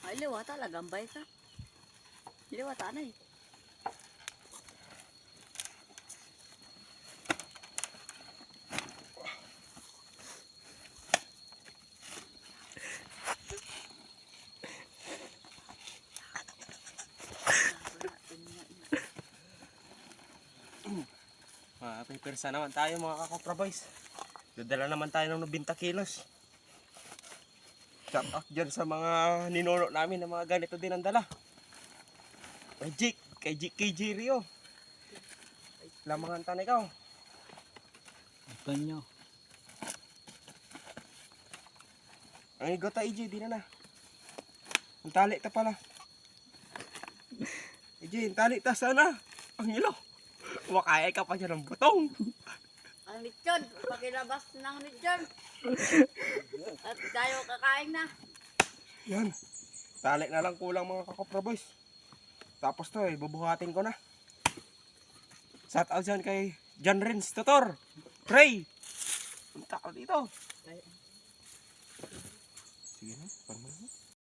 Ay, liwata, lagambay ka. Liwata na eh. Pipirsa naman tayo mga kakopra boys. Dadala naman tayo ng 90 kilos. Shout out dyan sa mga ninuno namin na mga ganito din ang dala. Kay JK Rio. Lamangan tanay ka. Ito nyo. Ang igota EJ, di na. Ang tali ta pala. EJ, ang tali ta sana. Ang ilo. Makaya ka pa dyan ng butong. Ang lechon, pakilabas ng lechon. At tayo kakain na. Yan. Tali na lang kulang mga kakopra boys. Tapos to bubuhatin ko na. Shout out dyan kay John Rins Tutor. Pray. Punta ka dito. Sige na, parang